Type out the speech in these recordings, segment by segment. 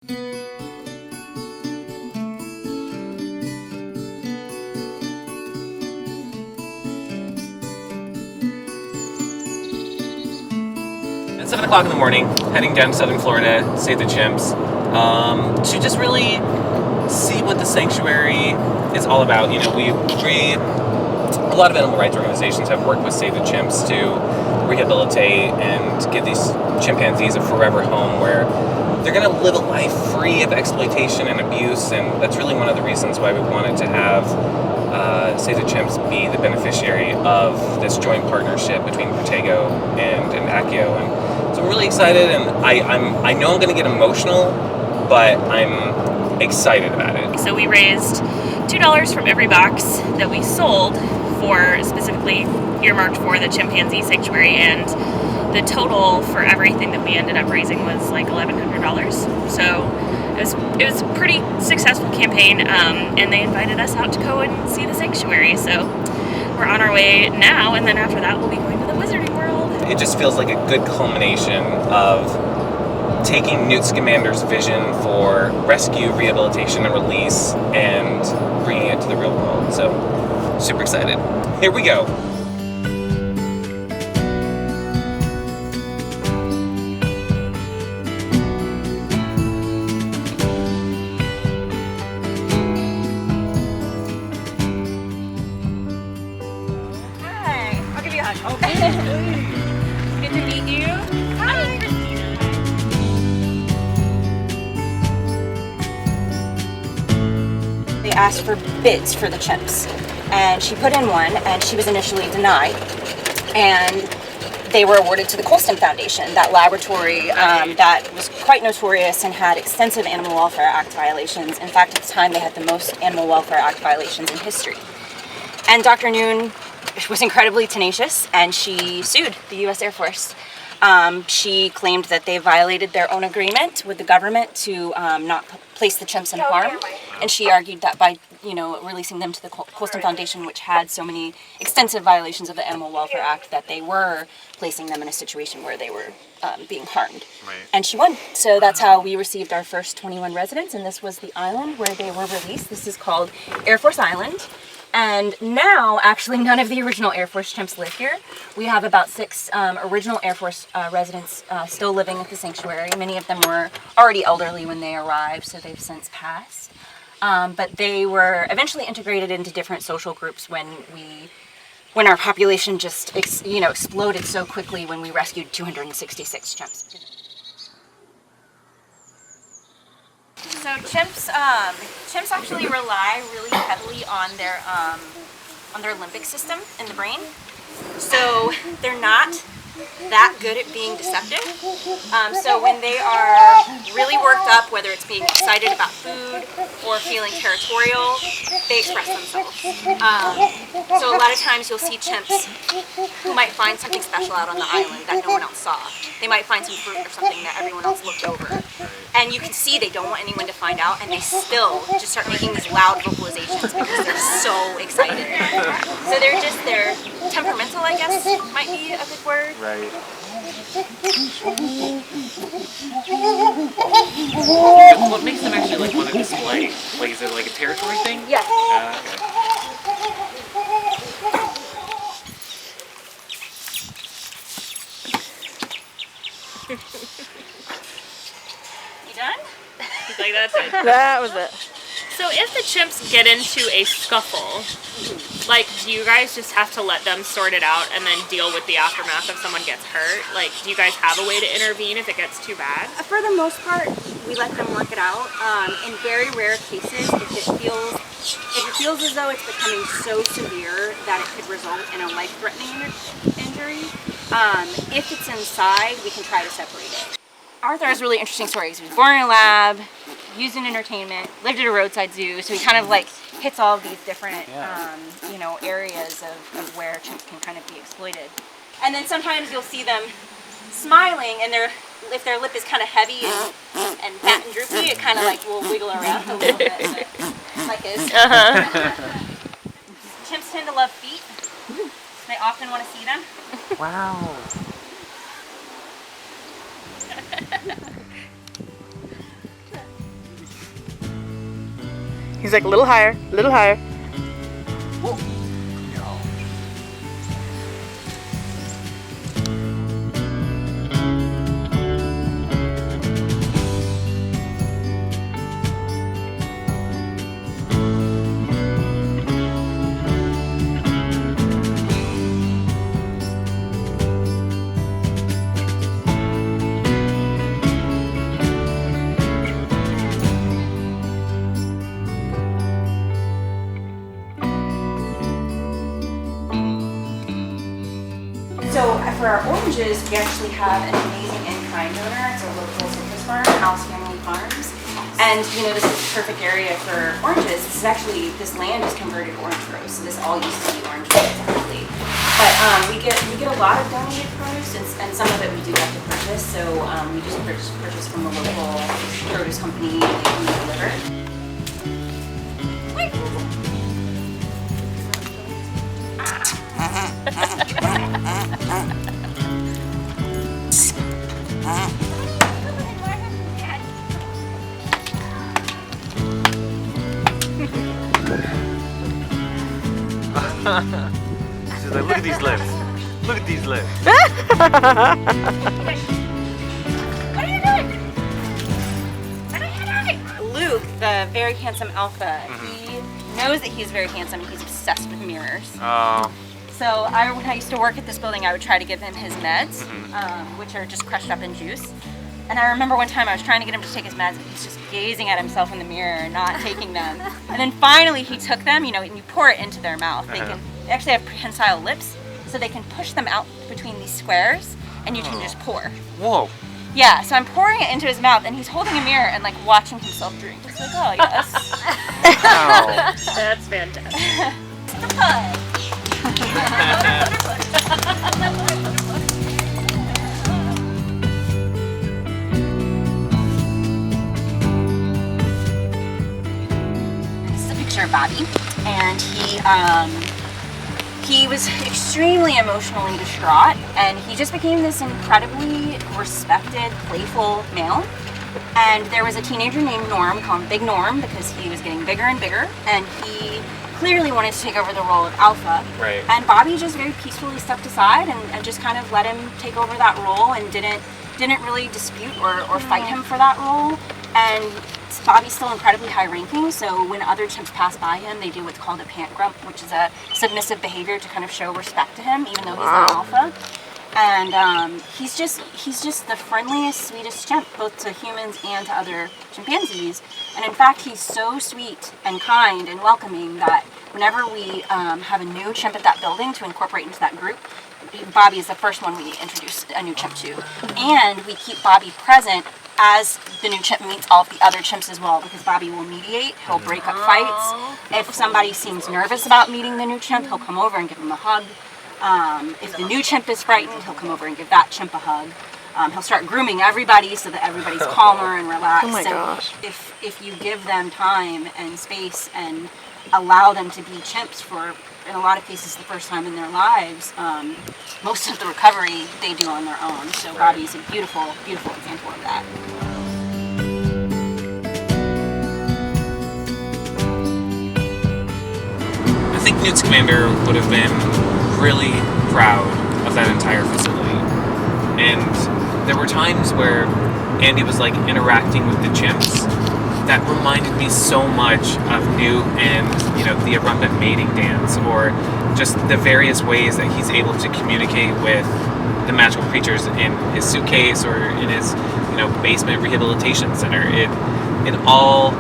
At 7 o'clock in the morning, heading down to southern Florida, Save the Chimps, to just really see what the sanctuary is all about. You know, a lot of animal rights organizations have worked with Save the Chimps to rehabilitate and give these chimpanzees a forever home where they're going to live a life free of exploitation and abuse, and that's really one of the reasons why we wanted to have Save the Chimps be the beneficiary of this joint partnership between Protego and Accio. And so I'm really excited, and I know I'm going to get emotional, but I'm excited about it. So we raised $2 from every box that we sold for specifically earmarked for the chimpanzee sanctuary, and the total for everything that we ended up raising was like $1,100. So it was a pretty successful campaign, and they invited us out to go and see the sanctuary. So we're on our way now, and then after that we'll be going to the Wizarding World. It just feels like a good culmination of taking Newt Scamander's vision for rescue, rehabilitation, and release and bringing it to the real world. So super excited. Here we go. Good to meet you. Hi. They asked for bids for the chimps, and she put in one, and she was initially denied, and they were awarded to the Protego Foundation, that laboratory that was quite notorious and had extensive Animal Welfare Act violations. In fact, at the time, they had the most Animal Welfare Act violations in history. And Dr. Noon was incredibly tenacious, and she sued the U.S. Air Force. She claimed that they violated their own agreement with the government to not place the chimps in harm, and she argued that by releasing them to the Protego Foundation, which had so many extensive violations of the Animal Welfare Act, that they were placing them in a situation where they were being harmed. Right. And she won. So that's how we received our first 21 residents, and this was the island where they were released. This is called Air Force Island. And now, actually, none of the original Air Force chimps live here. We have about 6 original Air Force residents still living at the sanctuary. Many of them were already elderly when they arrived, so they've since passed. But they were eventually integrated into different social groups when our population just exploded so quickly when we rescued 266 chimps. So chimps actually rely really heavily on their limbic system in the brain. So they're not that good at being deceptive. So when they are really worked up, whether it's being excited about food or feeling territorial, they express themselves. So a lot of times you'll see chimps who might find something special out on the island that no one else saw. They might find some fruit or something that everyone else looked over. And you can see they don't want anyone to find out, and they still just start making these loud vocalizations because they're so excited. So they're temperamental, I guess, might be a good word. Right. What makes them actually want to display? Is it like a territory thing? Yeah. You done? He's like, that's it. That was it. So if the chimps get into a scuffle, do you guys just have to let them sort it out and then deal with the aftermath if someone gets hurt? Do you guys have a way to intervene if it gets too bad? For the most part, we let them work it out. In very rare cases, if it feels as though it's becoming so severe that it could result in a life-threatening injury, if it's inside, we can try to separate it. Arthur has a really interesting story. He was born in a lab, used in entertainment, lived at a roadside zoo, so he kind of hits all of these different areas of where chimps can kind of be exploited. And then sometimes you'll see them smiling, and if their lip is kind of heavy and fat and droopy, it kind of will wiggle around a little bit, like this. Chimps tend to love feet. They often want to see them. Wow. He's like, a little higher, a little higher. So for our oranges, we actually have an amazing in-kind donor. It's a local citrus farm, House Family Farms. And you know, this is the perfect area for oranges. This is actually, this land is converted to orange groves. So this all used to be orange groves technically. But we get a lot of donated produce, and some of it we do have to purchase. So we just purchase from the local produce company, and they come and deliver. She's like, look at these lips. Look at these lips. What are you doing? What are you doing? Luke, the very handsome alpha, he knows that he's very handsome and he's obsessed with mirrors. Oh. So when I used to work at this building, I would try to give him his meds, which are just crushed up in juice. And I remember one time I was trying to get him to take his meds, and he's just gazing at himself in the mirror and not taking them. And then finally he took them, you know, and you pour it into their mouth. They actually have prehensile lips, so they can push them out between these squares, and you can just pour. Whoa. Yeah, so I'm pouring it into his mouth, and he's holding a mirror and like watching himself drink. Just like, oh yes. Wow. That's fantastic. The pud. This is a picture of Bobby, and he was extremely emotionally distraught, and he just became this incredibly respected, playful male. And there was a teenager named Norm, we call him Big Norm because he was getting bigger and bigger, and he clearly wanted to take over the role of alpha. Right. And Bobby just very peacefully stepped aside and just kind of let him take over that role and didn't really dispute or fight him for that role. And Bobby's still incredibly high ranking, so when other chimps pass by him, they do what's called a pant grump, which is a submissive behavior to kind of show respect to him, even though he's not alpha. And he's just the friendliest, sweetest chimp, both to humans and to other chimpanzees. And in fact, he's so sweet and kind and welcoming that whenever we have a new chimp at that building to incorporate into that group, Bobby is the first one we introduce a new chimp to. And we keep Bobby present as the new chimp meets all of the other chimps as well, because Bobby will mediate, he'll break up fights. If somebody seems nervous about meeting the new chimp, he'll come over and give them a hug. If the new chimp is frightened, he'll come over and give that chimp a hug. He'll start grooming everybody so that everybody's calmer and relaxed. Oh my gosh. And if you give them time and space and allow them to be chimps for, in a lot of cases, the first time in their lives, most of the recovery they do on their own. So Bobby's a beautiful, beautiful example of that. I think Newt's commander would have been really proud of that entire facility. And there were times where Andy was like interacting with the chimps that reminded me so much of Newt and, you know, the abundant mating dance, or just the various ways that he's able to communicate with the magical creatures in his suitcase or in his, you know, basement rehabilitation center. It all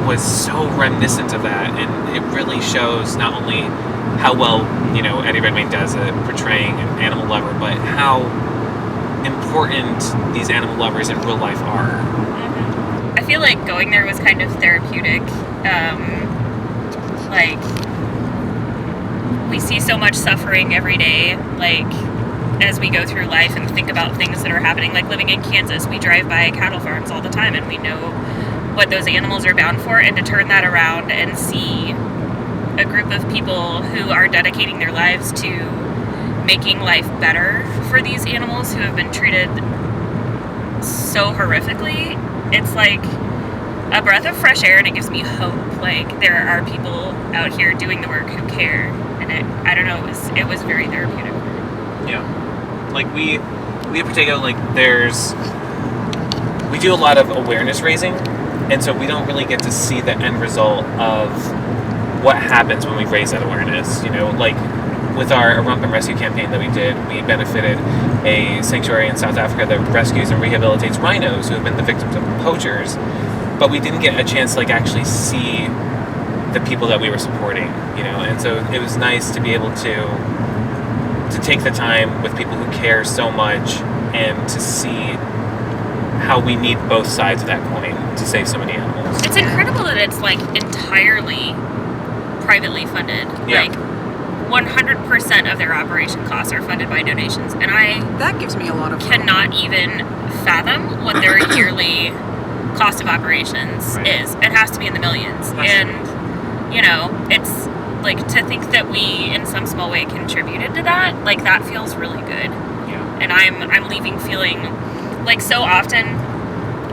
was so reminiscent of that, and it really shows not only how well, you know, Eddie Redmayne does at portraying an animal lover, but how important these animal lovers in real life are. I feel like going there was kind of therapeutic. Like, we see so much suffering every day, like, as we go through life and think about things that are happening. Like, living in Kansas, we drive by cattle farms all the time, and we know what those animals are bound for, and to turn that around and see a group of people who are dedicating their lives to making life better for these animals who have been treated so horrifically, it's like a breath of fresh air, and it gives me hope. Like, there are people out here doing the work who care, and I don't know, it was very therapeutic. Yeah. Like, we at Protego, like, we do a lot of awareness raising, and so we don't really get to see the end result of what happens when we raise that awareness. You know, like, with our Rump and Rescue campaign that we did, we benefited a sanctuary in South Africa that rescues and rehabilitates rhinos who have been the victims of poachers, but we didn't get a chance to, like, actually see the people that we were supporting, you know, and so it was nice to be able to take the time with people who care so much and to see how we need both sides of that coin to save so many animals. It's incredible that it's, like, entirely privately funded. Yeah. Like, 100% of their operation costs are funded by donations, and that gives me a lot of hope. cannot even fathom what their yearly cost of operations is. It has to be in the millions. And, you know, it's like, to think that we in some small way contributed to that, like, that feels really good. Yeah. And I'm leaving feeling like, so often,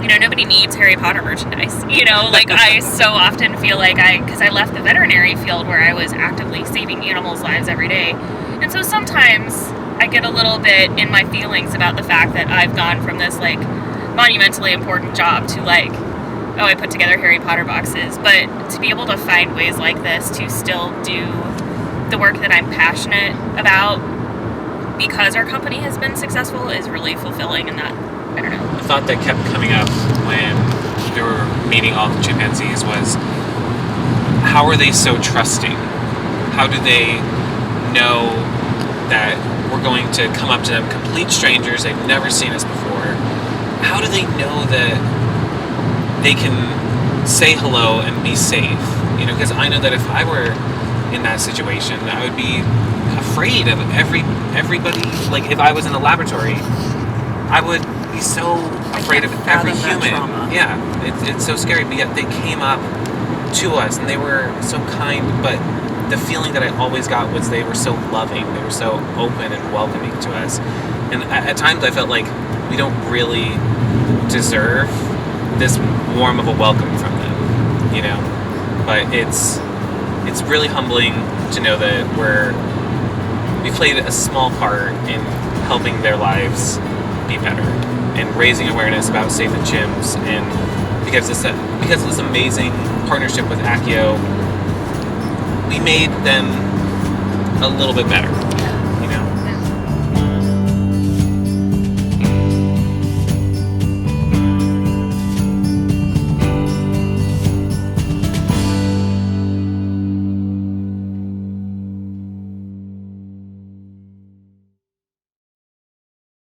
you know, nobody needs Harry Potter merchandise, you know, like, I so often feel like because I left the veterinary field where I was actively saving animals' lives every day, and so sometimes I get a little bit in my feelings about the fact that I've gone from this, like, monumentally important job to, like, oh, I put together Harry Potter boxes, but to be able to find ways like this to still do the work that I'm passionate about because our company has been successful is really fulfilling, and that, I don't know. The thought that kept coming up when we were meeting all the chimpanzees was, how are they so trusting? How do they know that we're going to come up to them, complete strangers, they've never seen us before? How do they know that they can say hello and be safe? You know, because I know that if I were in that situation, I would be afraid of everybody. Like, if I was in the laboratory, I would be so afraid of every human. Yeah, it's so scary. But yet they came up to us and they were so kind. But the feeling that I always got was they were so loving. They were so open and welcoming to us. And at times I felt like we don't really deserve this warm of a welcome from them, you know. But it's really humbling to know that we played a small part in helping their lives be better and raising awareness about Save the Chimps, and because of this amazing partnership with Accio, we made them a little bit better.